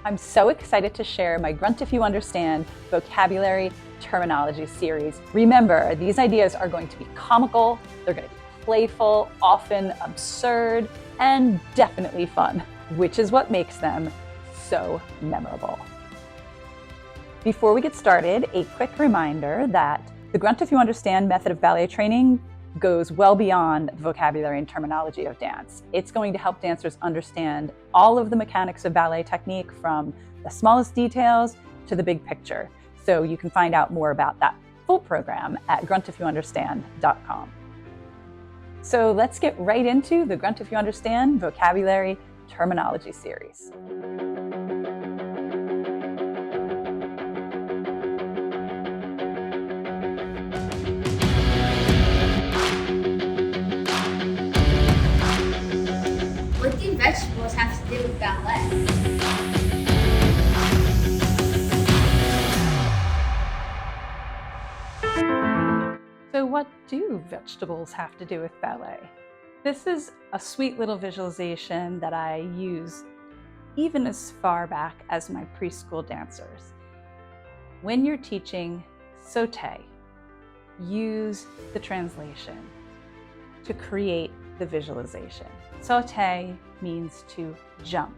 I'm so excited to share my Grunt If You Understand vocabulary terminology series. Remember, these ideas are going to be comical, they're going to be playful, often absurd, and definitely fun, which is what makes them so memorable. Before we get started, a quick reminder that the Grunt If You Understand method of ballet training goes well beyond the vocabulary and terminology of dance. It's going to help dancers understand all of the mechanics of ballet technique, from the smallest details to the big picture. So you can find out more about that full program at gruntifyouunderstand.com. So let's get right into the Grunt If You Understand vocabulary terminology series. What do vegetables have to do with ballet? So what do vegetables have to do with ballet? This is a sweet little visualization that I use even as far back as my preschool dancers. When you're teaching sauté, use the translation to create the visualization. Sauté means to jump.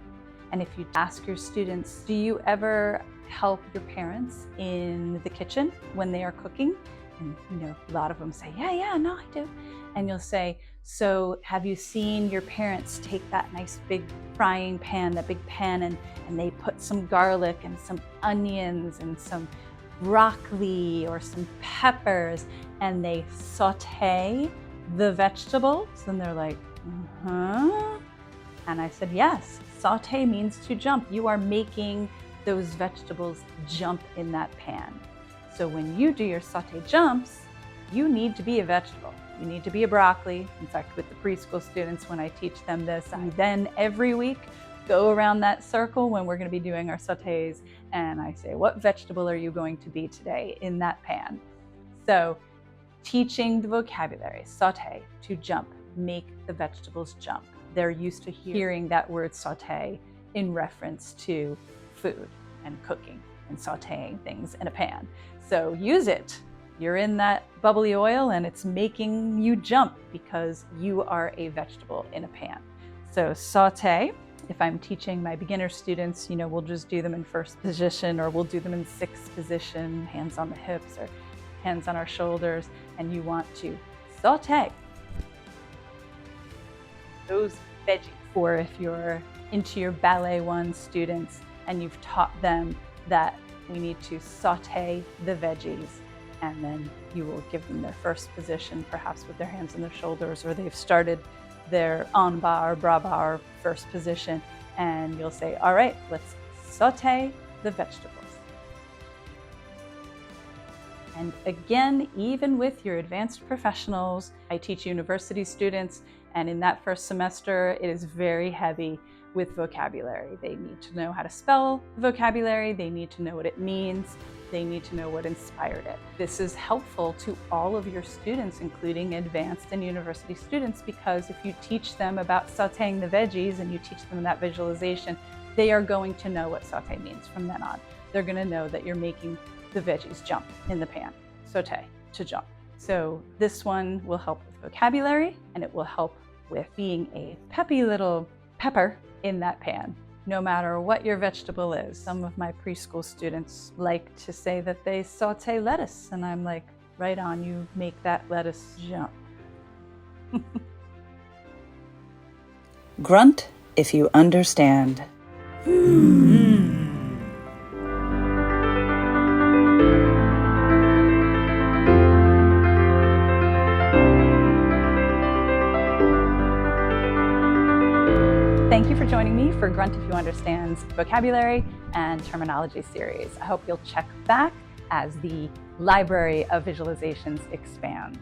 And if you ask your students, do you ever help your parents in the kitchen when they are cooking? And a lot of them say, yeah, no, I do. And you'll say, so have you seen your parents take that nice big frying pan, that big pan, and they put some garlic and some onions and some broccoli or some peppers, and they saute the vegetables? And they're like, And I said, yes, saute means to jump. You are making those vegetables jump in that pan. So when you do your saute jumps, you need to be a vegetable. You need to be a broccoli. In fact, with the preschool students, when I teach them this, I then every week go around that circle when we're going to be doing our sautés, and I say, what vegetable are you going to be today in that pan? So teaching the vocabulary, saute, to jump, make the vegetables jump. They're used to hearing that word saute in reference to food and cooking and sauteing things in a pan. So use it. You're in that bubbly oil and it's making you jump because you are a vegetable in a pan. So saute, if I'm teaching my beginner students, we'll just do them in first position, or we'll do them in sixth position, hands on the hips or hands on our shoulders, and you want to saute those veggies. Or if you're into your Ballet 1 students and you've taught them that we need to saute the veggies, and then you will give them their first position, perhaps with their hands on their shoulders, or they've started their en bas or bras bas first position, and you'll say, all right, let's saute the vegetables. And again, even with your advanced professionals, I teach university students, and in that first semester, it is very heavy with vocabulary. They need to know how to spell vocabulary, they need to know what it means, they need to know what inspired it. This is helpful to all of your students, including advanced and university students, because if you teach them about sauteing the veggies and you teach them that visualization, they are going to know what saute means from then on. They're going to know that you're making the veggies jump in the pan. Saute, to jump. So this one will help with vocabulary, and it will help with being a peppy little pepper in that pan, no matter what your vegetable is. Some of my preschool students like to say that they saute lettuce, and I'm like, right on, you make that lettuce jump. Grunt if you understand. Thank you for joining me for Grunt If You Understand's vocabulary and terminology series. I hope you'll check back as the library of visualizations expands.